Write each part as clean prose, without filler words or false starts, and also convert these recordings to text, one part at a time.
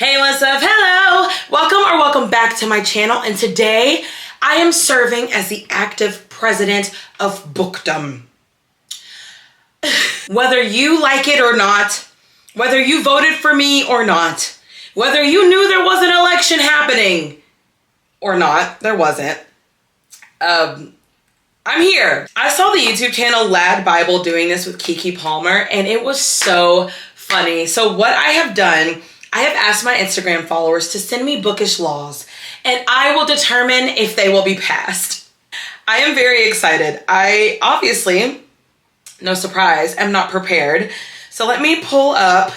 Hey, what's up? Hello! Welcome back to my channel, and today I am serving as the active president of Bookdom. Whether you like it or not, whether you voted for me or not, whether you knew there was an election happening or not, there wasn't. I'm here. I saw the YouTube channel Lad Bible doing this with Keke Palmer, and it was so funny. So what I have done, I have asked my Instagram followers to send me bookish laws, and I will determine if they will be passed. I am very excited. I obviously, no surprise, am not prepared. So let me pull up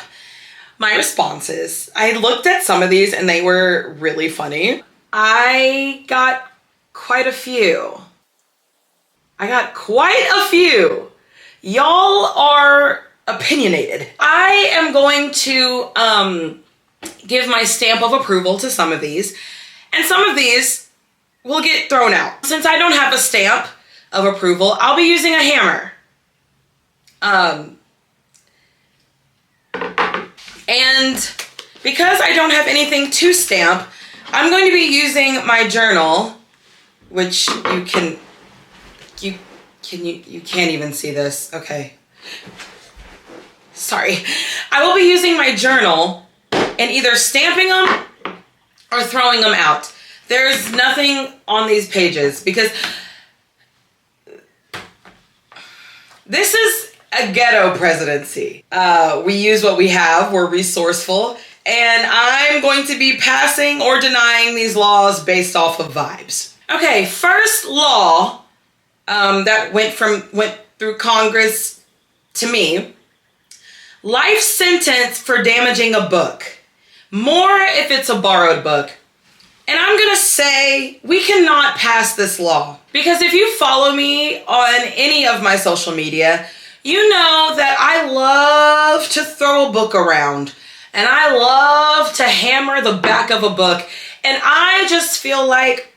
my responses. I looked at some of these and they were really funny. I got quite a few. Y'all are opinionated. I am going to give my stamp of approval to some of these, and some of these will get thrown out. Since I don't have a stamp of approval, I'll be using a hammer. And because I don't have anything to stamp, I'm going to be using my journal, which you can't even see this. Okay. Sorry. I will be using my journal and either stamping them or throwing them out. There's nothing on these pages because this is a ghetto presidency. We use what we have. We're resourceful. And I'm going to be passing or denying these laws based off of vibes. Okay, first law that went through Congress to me. Life sentence for damaging a book. More if it's a borrowed book. And I'm gonna say we cannot pass this law. Because if you follow me on any of my social media, you know that I love to throw a book around. And I love to hammer the back of a book. And I just feel like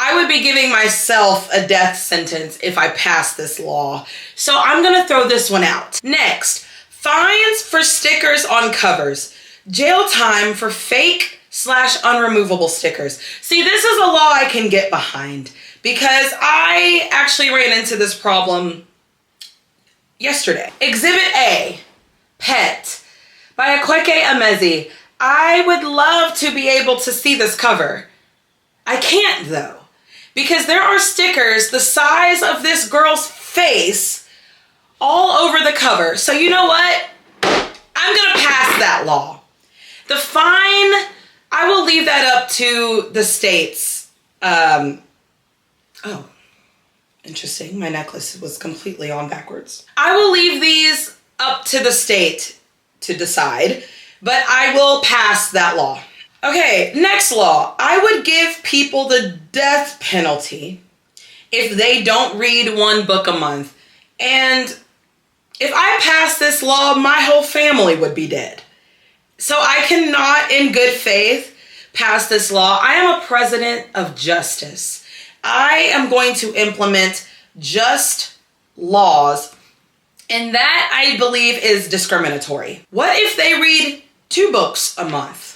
I would be giving myself a death sentence if I passed this law. So I'm gonna throw this one out. Next, fines for stickers on covers. Jail time for fake/unremovable stickers. See, this is a law I can get behind because I actually ran into this problem yesterday. Exhibit A, Pet by Akweke Emezi. I would love to be able to see this cover. I can't though, because there are stickers the size of this girl's face all over the cover. So you know what? I'm gonna pass that law. The fine, I will leave that up to the states. Oh, interesting. My necklace was completely on backwards. I will leave these up to the state to decide, but I will pass that law. Okay, next law. I would give people the death penalty if they don't read one book a month. And if I pass this law, my whole family would be dead. So I cannot, in good faith, pass this law. I am a president of justice. I am going to implement just laws, and that I believe is discriminatory. What if they read 2 books a month?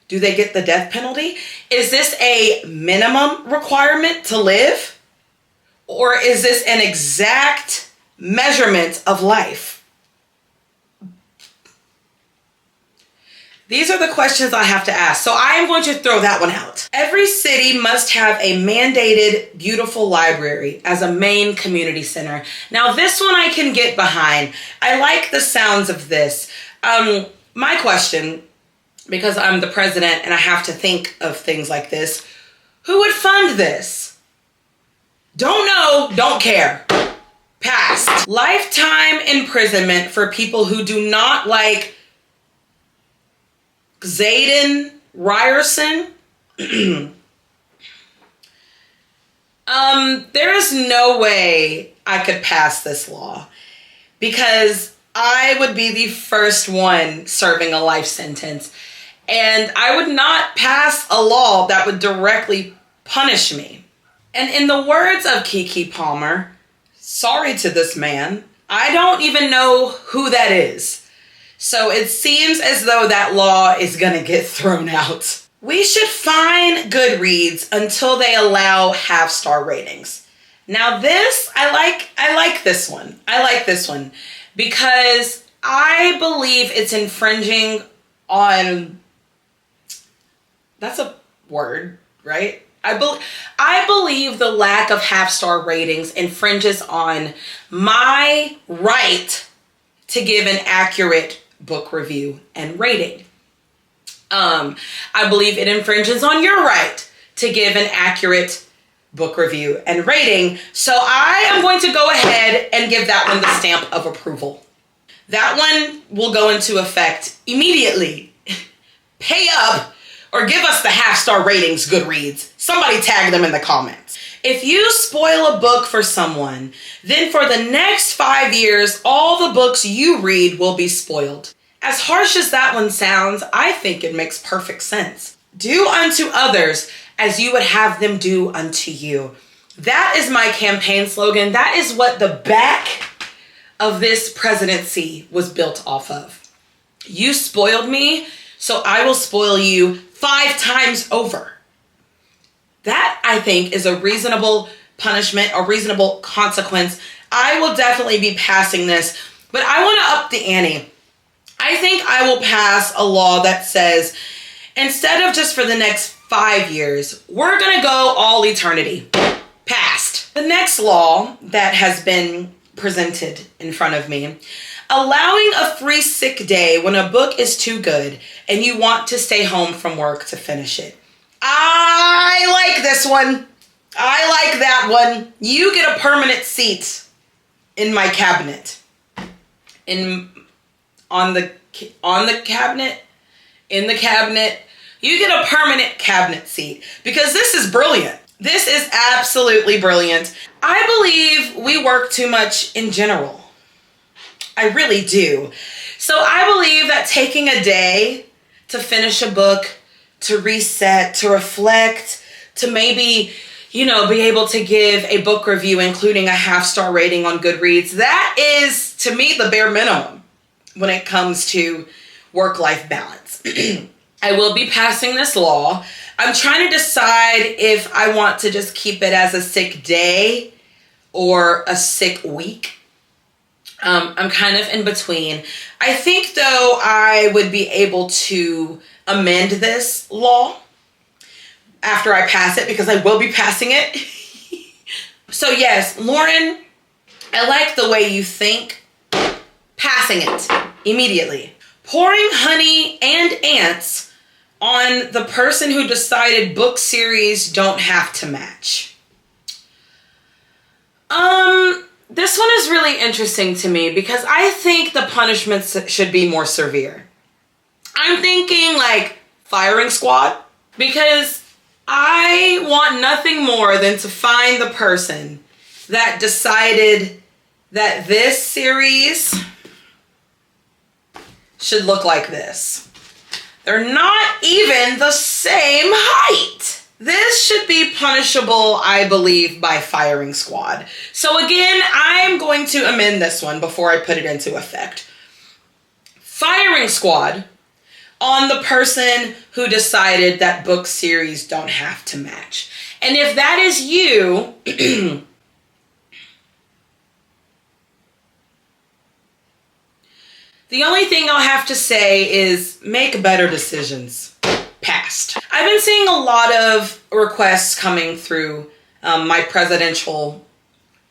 Do they get the death penalty? Is this a minimum requirement to live? Or is this an exact measurement of life? These are the questions I have to ask. So I am going to throw that one out. Every city must have a mandated beautiful library as a main community center. Now this one I can get behind. I like the sounds of this. My question, because I'm the president and I have to think of things like this, who would fund this? Don't know, don't care. Passed. Lifetime imprisonment for people who do not like Zayden Ryerson. There is no way I could pass this law because I would be the first one serving a life sentence. And I would not pass a law that would directly punish me. And in the words of Keke Palmer, sorry to this man, I don't even know who that is. So it seems as though that law is going to get thrown out. We should fine Goodreads until they allow half-star ratings. Now this, I like this one. I like this one because I believe it's infringing on, that's a word, right? I believe the lack of half-star ratings infringes on my right to give an accurate book review and rating. I believe it infringes on your right to give an accurate book review and rating. So I am going to go ahead and give that one the stamp of approval. That one will go into effect immediately. Pay up or give us the half-star ratings, Goodreads. Somebody tag them in the comments. If you spoil a book for someone, then for the next 5 years, all the books you read will be spoiled. As harsh as that one sounds, I think it makes perfect sense. Do unto others as you would have them do unto you. That is my campaign slogan. That is what the back of this presidency was built off of. You spoiled me, so I will spoil you 5 times over. That, I think, is a reasonable punishment, a reasonable consequence. I will definitely be passing this, but I want to up the ante. I think I will pass a law that says, instead of just for the next 5 years, we're going to go all eternity. Passed. The next law that has been presented in front of me, allowing a free sick day when a book is too good and you want to stay home from work to finish it. I like this one. I like that one. You get a permanent seat in my cabinet. On the cabinet, in the cabinet, you get a permanent cabinet seat because this is brilliant. This is absolutely brilliant. I believe we work too much in general. I really do. So I believe that taking a day to finish a book, to reset, to reflect, to maybe, be able to give a book review, including a half-star rating on Goodreads, that is, to me, the bare minimum when it comes to work-life balance. I will be passing this law. I'm trying to decide if I want to just keep it as a sick day or a sick week. I'm kind of in between. I think, though, I would be able to amend this law after I pass it because I will be passing it. So, yes, Lauren, I like the way you think. Passing it immediately. Pouring honey and ants on the person who decided book series don't have to match. This one is really interesting to me because I think the punishments should be more severe. I'm thinking like firing squad because I want nothing more than to find the person that decided that this series should look like this. They're not even the same height. This should be punishable, I believe, by firing squad. So again, I'm going to amend this one before I put it into effect. Firing squad on the person who decided that book series don't have to match. And if that is you, the only thing I'll have to say is make better decisions. Passed. I've been seeing a lot of requests coming through my presidential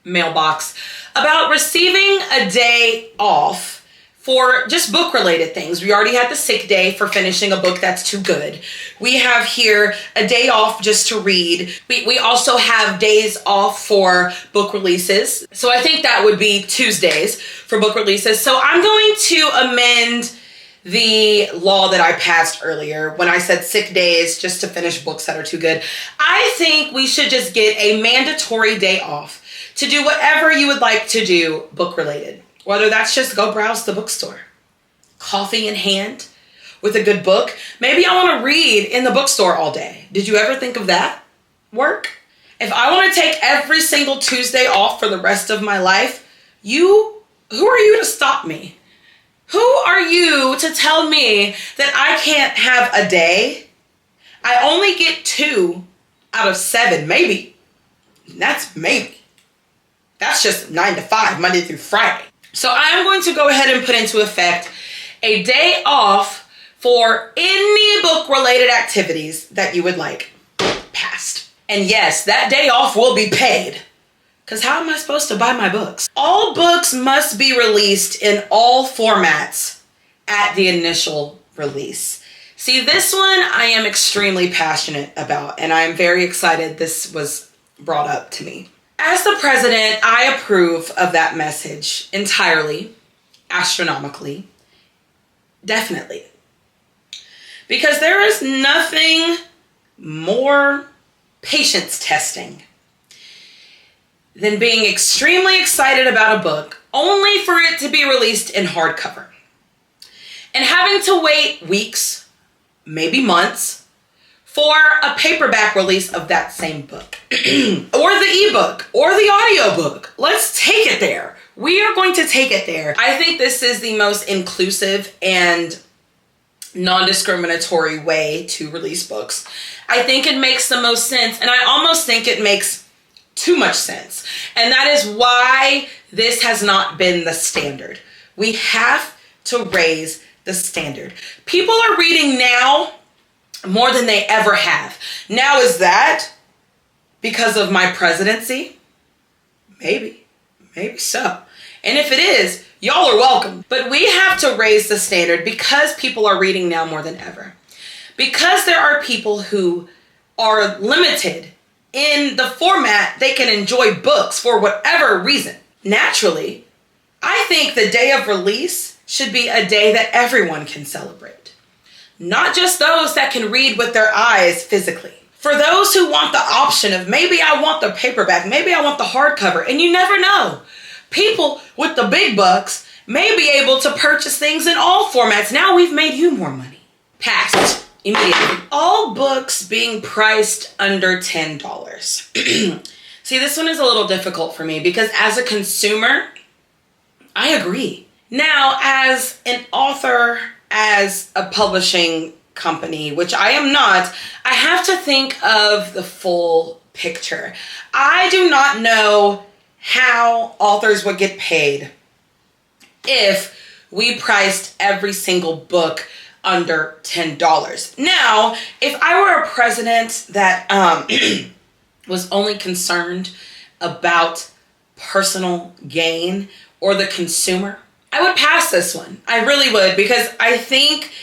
mailbox about receiving a day off for just book-related things. We already had the sick day for finishing a book that's too good. We have here a day off just to read. We also have days off for book releases. So I think that would be Tuesdays for book releases. So I'm going to amend the law that I passed earlier when I said sick days just to finish books that are too good. I think we should just get a mandatory day off to do whatever you would like to do book-related. Whether that's just go browse the bookstore, coffee in hand with a good book. Maybe I want to read in the bookstore all day. Did you ever think of that? Work? If I want to take every single Tuesday off for the rest of my life, who are you to stop me? Who are you to tell me that I can't have a day? I only get 2 out of 7, maybe. That's maybe. That's just 9 to 5, Monday through Friday. So I'm going to go ahead and put into effect a day off for any book-related activities that you would like passed. And yes, that day off will be paid. Because how am I supposed to buy my books? All books must be released in all formats at the initial release. See, this one I am extremely passionate about, and I'm very excited this was brought up to me. As the president, I approve of that message entirely, astronomically, definitely. Because there is nothing more patience testing than being extremely excited about a book only for it to be released in hardcover. And having to wait weeks, maybe months, for a paperback release of that same book. Or the ebook, or the audiobook. Let's take it there. We are going to take it there. I think this is the most inclusive and non-discriminatory way to release books. I think it makes the most sense, and I almost think it makes too much sense. And that is why this has not been the standard. We have to raise the standard. People are reading now more than they ever have. Now, is that because of my presidency? Maybe so. And if it is, y'all are welcome. But we have to raise the standard because people are reading now more than ever. Because there are people who are limited in the format they can enjoy books for whatever reason. Naturally, I think the day of release should be a day that everyone can celebrate. Not just those that can read with their eyes physically. For those who want the option of maybe I want the paperback, maybe I want the hardcover, and you never know. People with the big bucks may be able to purchase things in all formats. Now we've made you more money. Passed. Immediately. All books being priced under $10. See, this one is a little difficult for me because as a consumer, I agree. Now, as an author, as a publishing company, which I am not, I have to think of the full picture. I do not know how authors would get paid if we priced every single book under $10. Now, if I were a president that was only concerned about personal gain or the consumer, I would pass this one. I really would, because I think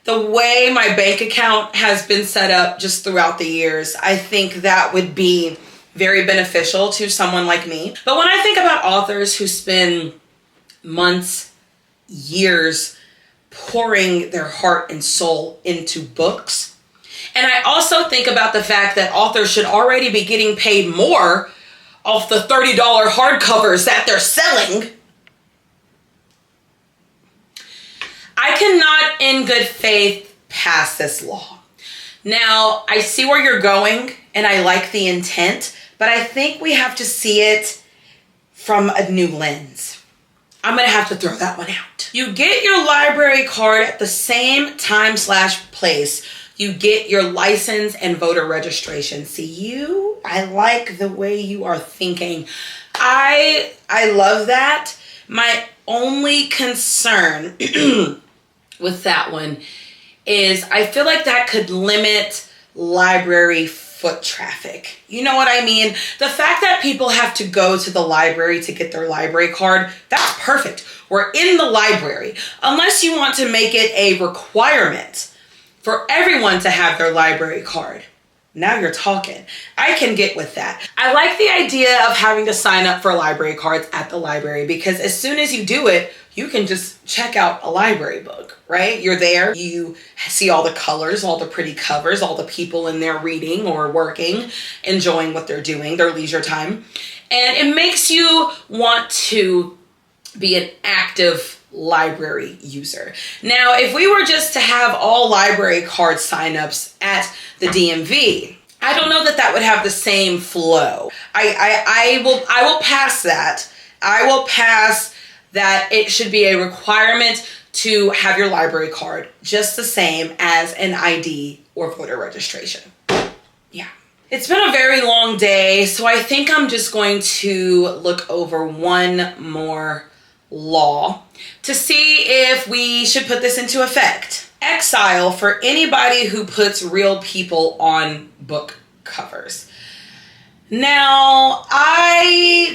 the way my bank account has been set up just throughout the years, I think that would be very beneficial to someone like me. But when I think about authors who spend months, years, pouring their heart and soul into books. And I also think about the fact that authors should already be getting paid more off the $30 hardcovers that they're selling. I cannot in good faith pass this law. Now, I see where you're going and I like the intent, but I think we have to see it from a new lens. I'm going to have to throw that one out. You get your library card at the same time/place you get your license and voter registration. See, I like the way you are thinking. I love that. My only concern with that one is I feel like that could limit library foot traffic. You know what I mean? The fact that people have to go to the library to get their library card, that's perfect. We're in the library. Unless you want to make it a requirement for everyone to have their library card. Now you're talking. I can get with that. I like the idea of having to sign up for library cards at the library because as soon as you do it, you can just check out a library book, right? You're there, you see all the colors, all the pretty covers, all the people in there reading or working, enjoying what they're doing, their leisure time. And it makes you want to be an active library user. Now, if we were just to have all library card signups at the DMV, I don't know that that would have the same flow. I will pass that. I will pass that it should be a requirement to have your library card just the same as an ID or voter registration. Yeah. It's been a very long day, so I think I'm just going to look over one more law to see if we should put this into effect. Exile for anybody who puts real people on book covers. Now,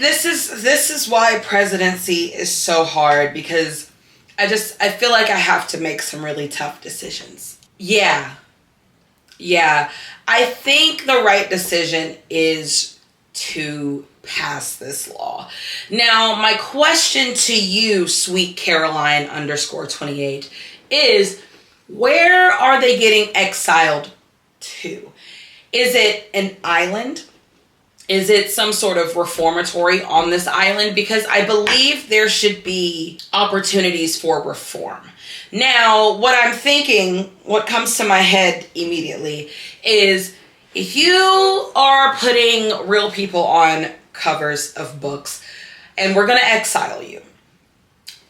this is why presidency is so hard, because I feel like I have to make some really tough decisions. Yeah. I think the right decision is to pass this law. Now, my question to you, sweet Caroline _28, is where are they getting exiled to? Is it an island? Is it some sort of reformatory on this island? Because I believe there should be opportunities for reform. Now, what I'm thinking, what comes to my head immediately is, if you are putting real people on covers of books and we're going to exile you,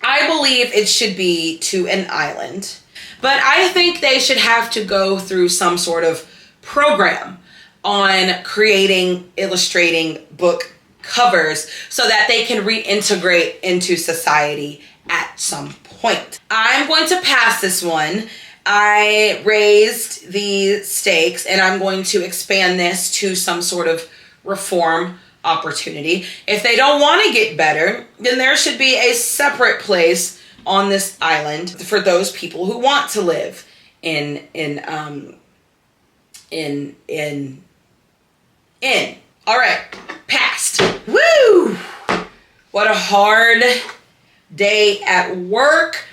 I believe it should be to an island. But I think they should have to go through some sort of program on creating, illustrating book covers so that they can reintegrate into society at some point. I'm going to pass this one. I raised the stakes and I'm going to expand this to some sort of reform opportunity. If they don't want to get better, then there should be a separate place on this island for those people who want to live in. All right, passed. Woo! What a hard day at work.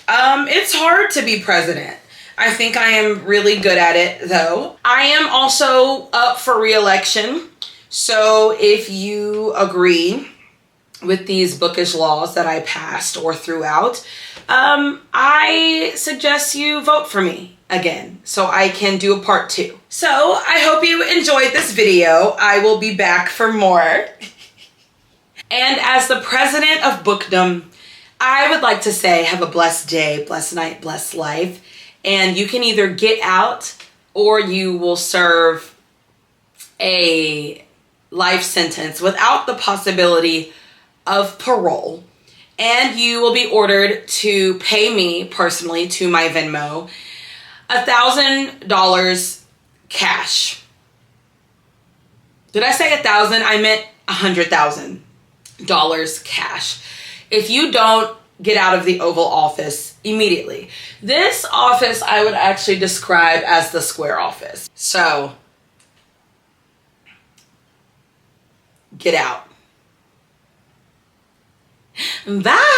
It's hard to be president. I think I am really good at it, though. I am also up for re-election. So if you agree with these bookish laws that I passed or threw out, I suggest you vote for me again so I can do a part 2. So I hope you enjoyed this video. I will be back for more. And as the president of Bookdom, I would like to say have a blessed day, blessed night, blessed life. And you can either get out or you will serve a life sentence without the possibility of parole. And you will be ordered to pay me personally to my Venmo $1,000 cash. Did I say 1,000? I meant $100,000 cash. If you don't get out of the Oval Office immediately. This office I would actually describe as the square office. So, get out. Bye.